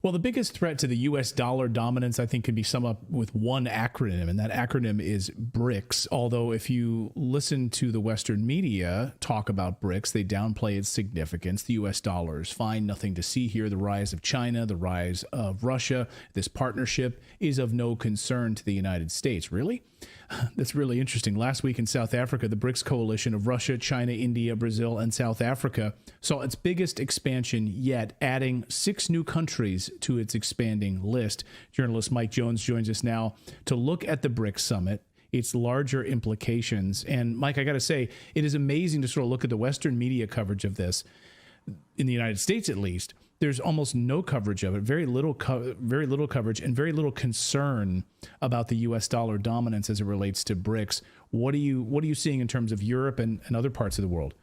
Well, the biggest threat to the U.S. dollar dominance, I think, can be summed up with one acronym, and that acronym is BRICS. Although if you listen to the Western media talk about BRICS, they downplay its significance. The U.S. dollar is fine, nothing to see here. The rise of China, the rise of Russia, this partnership is of no concern to the United States. Really? That's really interesting. Last week in South Africa, the BRICS coalition of Russia, China, India, Brazil, and South Africa saw its biggest expansion yet, adding 6 new countries to its expanding list. Journalist Mike Jones joins us now to look at the BRICS summit, its larger implications. And Mike, I got to say, it is amazing to sort of look at the Western media coverage of this, in the United States at least. There's almost no coverage of it, very little coverage, and very little concern about the U.S. dollar dominance as it relates to BRICS. What are you seeing in terms of Europe and other parts of the world?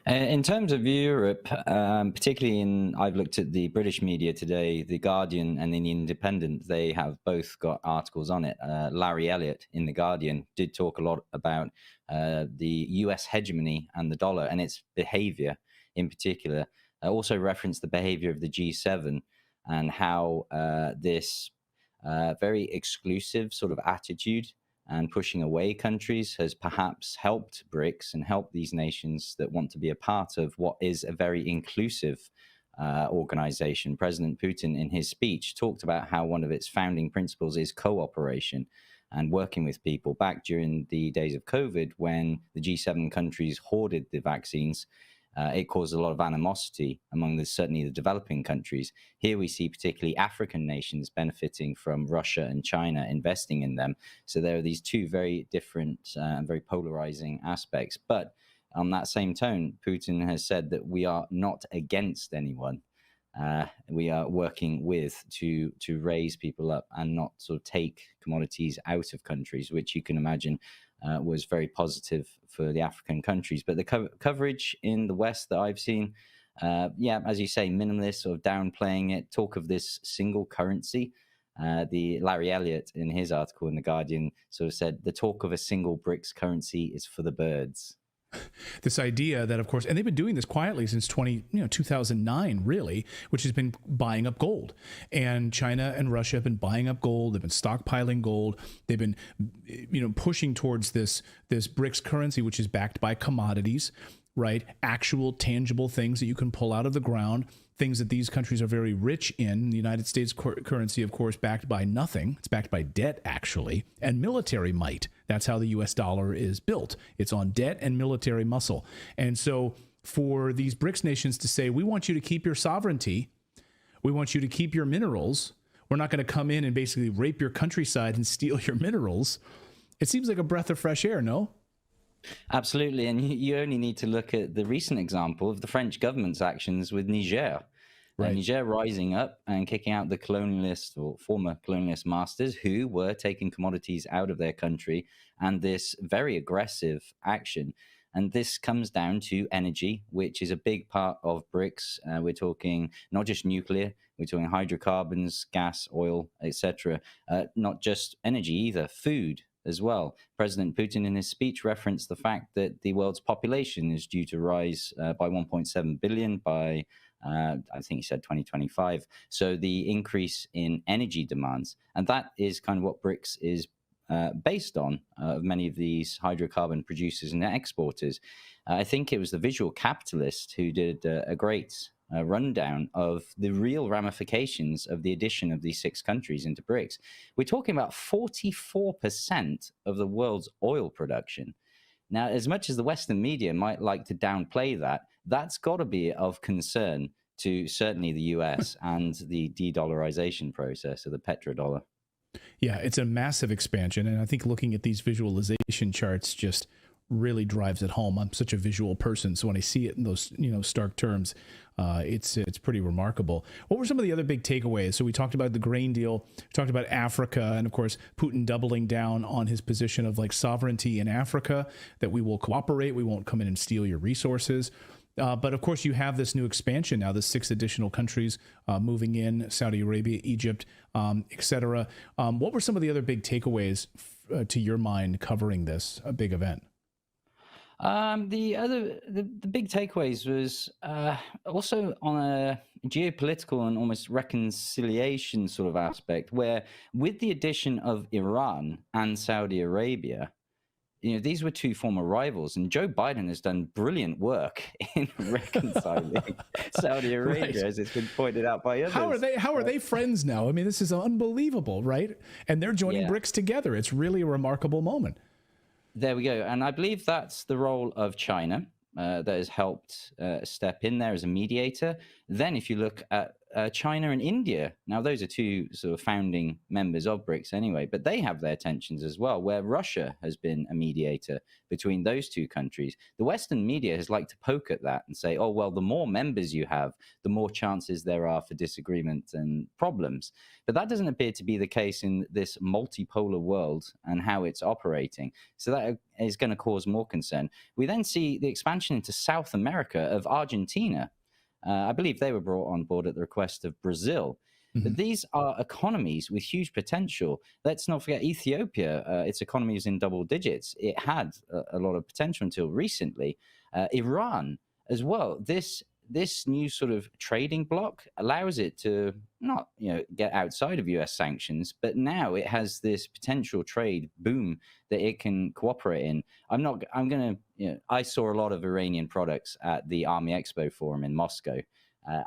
In terms of Europe, particularly I've looked at the British media today, The Guardian and The Independent, they have both got articles on it. Larry Elliott in The Guardian did talk a lot about the US hegemony and the dollar and its behavior in particular. Also referenced the behavior of the G7 and how this very exclusive sort of attitude and pushing away countries has perhaps helped BRICS and helped these nations that want to be a part of what is a very inclusive organization. President Putin, in his speech, talked about how one of its founding principles is cooperation and working with people. Back during the days of COVID, when the G7 countries hoarded the vaccines, it caused a lot of animosity among certainly the developing countries. Here we see particularly African nations benefiting from Russia and China investing in them. So there are these two very different and very polarizing aspects. But on that same tone, Putin has said that we are not against anyone. We are working to raise people up and not sort of take commodities out of countries, which you can imagine was very positive for the African countries. But the coverage in the West that I've seen, as you say, minimalist or downplaying it, talk of this single currency. The Larry Elliott in his article in The Guardian sort of said the talk of a single BRICS currency is for the birds. This idea that, of course, and they've been doing this quietly since 2009, really, which has been buying up gold. And China and Russia have been buying up gold. They've been stockpiling gold. They've been, pushing towards this BRICS currency, which is backed by commodities, right? Actual tangible things that you can pull out of the ground, things that these countries are very rich in. The United States currency, of course, backed by nothing. It's backed by debt, actually, and military might. That's how the U.S. dollar is built. It's on debt and military muscle. And so for these BRICS nations to say, we want you to keep your sovereignty, we want you to keep your minerals, we're not going to come in and basically rape your countryside and steal your minerals, it seems like a breath of fresh air, no? Absolutely. And you only need to look at the recent example of the French government's actions with Niger. Right. Niger rising up and kicking out the colonialist or former colonialist masters who were taking commodities out of their country, and this very aggressive action. And this comes down to energy, which is a big part of BRICS. We're talking not just nuclear, we're talking hydrocarbons, gas, oil, etc. Not just energy either, food as well. President Putin in his speech referenced the fact that the world's population is due to rise by 1.7 billion by I think he said 2025. So the increase in energy demands, and that is kind of what BRICS is based on, many of these hydrocarbon producers and exporters. I think it was the Visual Capitalist who did a great rundown of the real ramifications of the addition of these 6 countries into BRICS. We're talking about 44% of the world's oil production. Now, as much as the Western media might like to downplay that, that's got to be of concern to certainly the US and the de-dollarization process of the petrodollar. Yeah, it's a massive expansion. And I think looking at these visualization charts just really drives it home. I'm such a visual person, so when I see it in those stark terms, it's pretty remarkable. What were some of the other big takeaways? So we talked about the grain deal, we talked about Africa, and of course Putin doubling down on his position of sovereignty in Africa, that we will cooperate, we won't come in and steal your resources. But of course, you have this new expansion now, the 6 additional countries moving in, Saudi Arabia, Egypt, etc. What were some of the other big takeaways to your mind covering this big event? The big takeaways was also on a geopolitical and almost reconciliation sort of aspect, where with the addition of Iran and Saudi Arabia, these were two former rivals, and Joe Biden has done brilliant work in reconciling Saudi Arabia, Right. as it's been pointed out by others. How are they friends now? I mean, this is unbelievable, right? And they're joining BRICS together. It's really a remarkable moment. There we go. And I believe that's the role of China that has helped step in there as a mediator. Then if you look at China and India, now those are two sort of founding members of BRICS anyway, but they have their tensions as well, where Russia has been a mediator between those two countries. The Western media has liked to poke at that and say, oh, well, the more members you have, the more chances there are for disagreement and problems. But that doesn't appear to be the case in this multipolar world and how it's operating. So that is going to cause more concern. We then see the expansion into South America of Argentina. I believe they were brought on board at the request of Brazil. But these are economies with huge potential. Let's not forget Ethiopia. Its economy is in double digits. It had a lot of potential until recently. Iran as well. This new sort of trading bloc allows it to not get outside of US sanctions, but now it has this potential trade boom that it can cooperate in. I saw a lot of Iranian products at the Army Expo Forum in Moscow.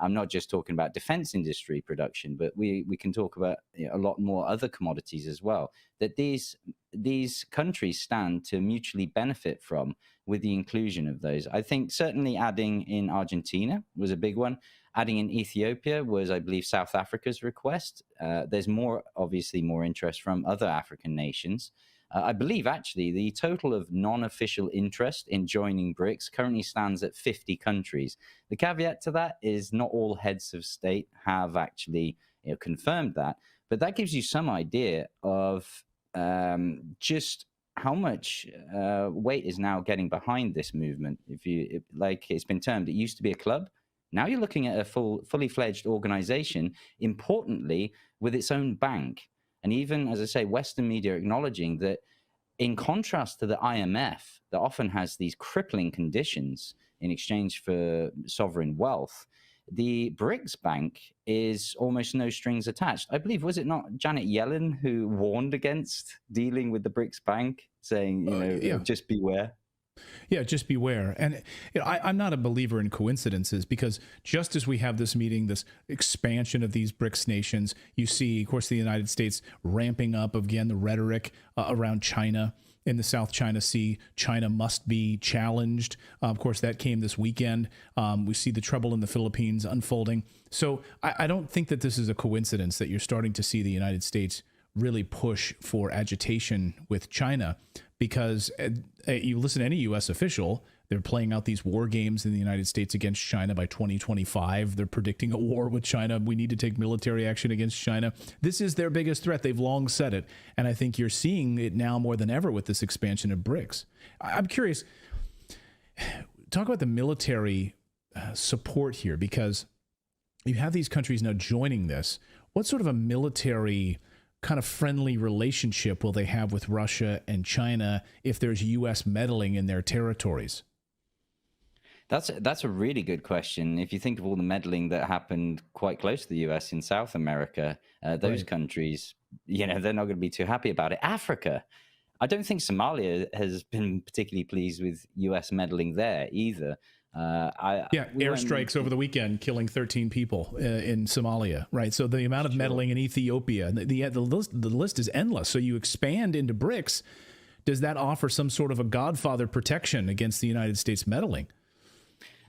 I'm not just talking about defense industry production, but we can talk about a lot more other commodities as well, that these countries stand to mutually benefit from with the inclusion of those. I think certainly adding in Argentina was a big one. Adding in Ethiopia was, I believe, South Africa's request. There's obviously more interest from other African nations. I believe, actually, the total of non-official interest in joining BRICS currently stands at 50 countries. The caveat to that is not all heads of state have actually confirmed that, but that gives you some idea of just how much weight is now getting behind this movement. Like it's been termed, it used to be a club. Now you're looking at a fully fledged organization, importantly, with its own bank. And even, as I say, Western media acknowledging that in contrast to the IMF, that often has these crippling conditions in exchange for sovereign wealth, the BRICS Bank is almost no strings attached. I believe, was it not Janet Yellen who warned against dealing with the BRICS Bank, saying, just beware? Yeah, just beware. And I'm not a believer in coincidences, because just as we have this meeting, this expansion of these BRICS nations, you see, of course, the United States ramping up again the rhetoric around China in the South China Sea. China must be challenged. Of course, that came this weekend. We see the trouble in the Philippines unfolding. So I don't think that this is a coincidence that you're starting to see the United States really push for agitation with China, because you listen to any U.S. official, they're playing out these war games in the United States against China by 2025. They're predicting a war with China. We need to take military action against China. This is their biggest threat. They've long said it. And I think you're seeing it now more than ever with this expansion of BRICS. I'm curious, talk about the military support here, because you have these countries now joining this. What sort of a military kind of friendly relationship will they have with Russia and China if there's U.S. meddling in their territories? That's a really good question. If you think of all the meddling that happened quite close to the U.S. in South America, those countries, they're not going to be too happy about it. Africa, I don't think Somalia has been particularly pleased with U.S. meddling there either. Airstrikes over the weekend killing 13 people in Somalia, right? So the amount of meddling in Ethiopia, the list is endless. So you expand into BRICS. Does that offer some sort of a godfather protection against the United States meddling?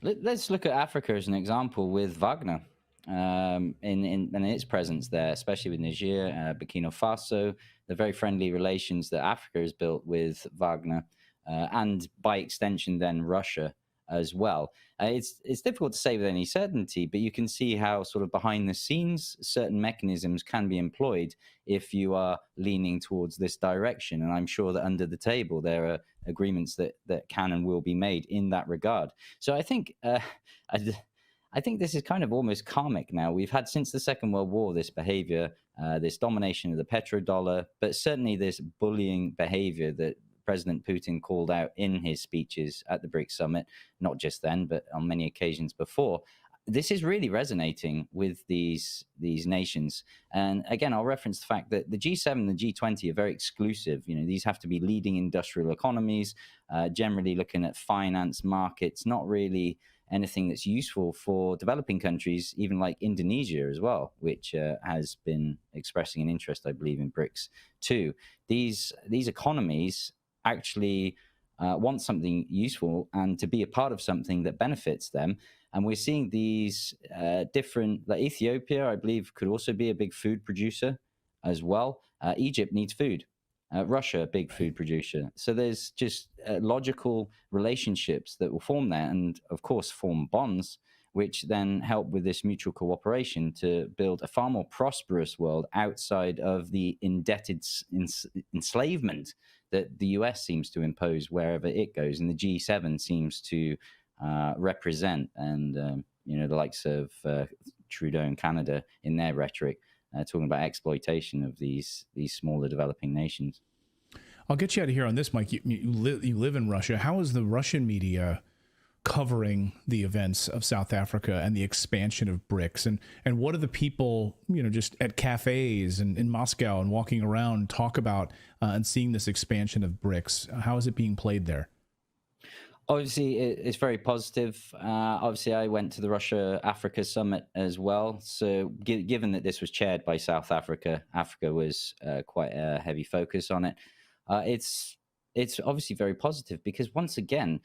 Let's look at Africa as an example with Wagner in its presence there, especially with Niger, Burkina Faso, the very friendly relations that Africa has built with Wagner, and by extension then Russia as well. It's difficult to say with any certainty, but you can see how sort of behind the scenes certain mechanisms can be employed if you are leaning towards this direction. And I'm sure that under the table there are agreements that can and will be made in that regard. So I think I think this is kind of almost karmic now. We've had since the Second World War this behavior, this domination of the petrodollar, but certainly this bullying behavior that President Putin called out in his speeches at the BRICS summit, not just then, but on many occasions before. This is really resonating with these nations. And again, I'll reference the fact that the G7 and the G20 are very exclusive. These have to be leading industrial economies, generally looking at finance markets, not really anything that's useful for developing countries, even like Indonesia as well, which has been expressing an interest, I believe, in BRICS too. These economies actually want something useful and to be a part of something that benefits them. And we're seeing these different, like Ethiopia, I believe, could also be a big food producer as well. Egypt needs food. Russia, a big food producer. So there's just logical relationships that will form there, and of course form bonds, which then help with this mutual cooperation to build a far more prosperous world outside of the indebted enslavement that the US seems to impose wherever it goes, and the G7 seems to represent, and the likes of Trudeau in Canada in their rhetoric, talking about exploitation of these smaller developing nations. I'll get you out of here on this, Mike. You live in Russia. How is the Russian media covering the events of South Africa and the expansion of BRICS? And what do the people, just at cafes and in Moscow and walking around talk about and seeing this expansion of BRICS? How is it being played there? Obviously, it's very positive. Obviously, I went to the Russia-Africa summit as well. So given that this was chaired by South Africa, Africa was quite a heavy focus on it. It's obviously very positive because, once again,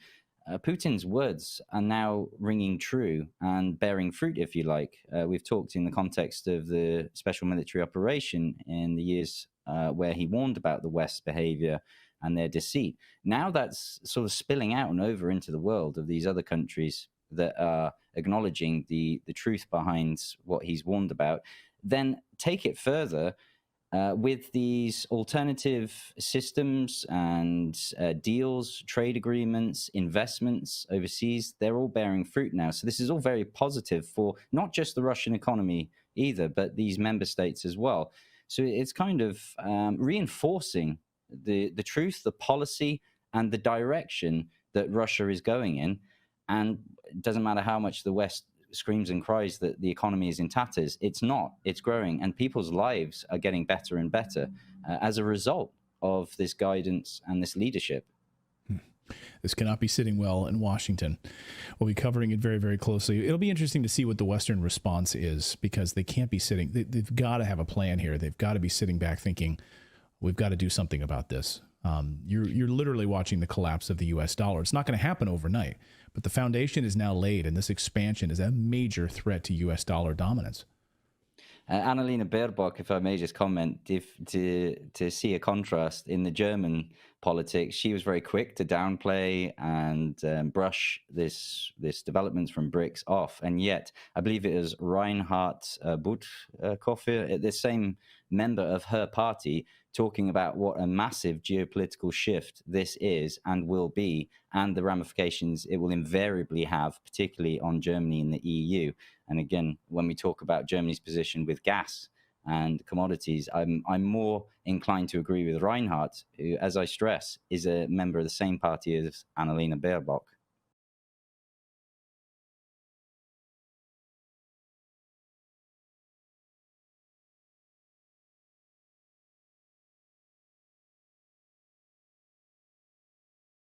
Putin's words are now ringing true and bearing fruit, if you like. We've talked in the context of the special military operation in the years where he warned about the West's behavior and their deceit. Now that's sort of spilling out and over into the world of these other countries that are acknowledging the truth behind what he's warned about. Then take it further with these alternative systems and deals, trade agreements, investments overseas. They're all bearing fruit now. So this is all very positive for not just the Russian economy either, but these member states as well. So it's kind of reinforcing the truth, the policy, and the direction that Russia is going in. And it doesn't matter how much the West screams and cries that the economy is in tatters. It's not. It's growing, and people's lives are getting better and better as a result of this guidance and this leadership. This cannot be sitting well in Washington. We'll be covering it very, very closely. It'll be interesting to see what the Western response is, because they can't be sitting. They've got to have a plan here. They've got to be sitting back thinking, we've got to do something about this. You're literally watching the collapse of the U.S. dollar. It's not going to happen overnight, but the foundation is now laid, and this expansion is a major threat to U.S. dollar dominance. Annalena Baerbock, if I may just comment, to see a contrast in the German politics, she was very quick to downplay and brush this developments from BRICS off. And yet, I believe it was Reinhard Bütikofer, the same member of her party, talking about what a massive geopolitical shift this is and will be, and the ramifications it will invariably have, particularly on Germany and the EU. And again, when we talk about Germany's position with gas and commodities, I'm more inclined to agree with Reinhardt, who, as I stress, is a member of the same party as Annalena Baerbock.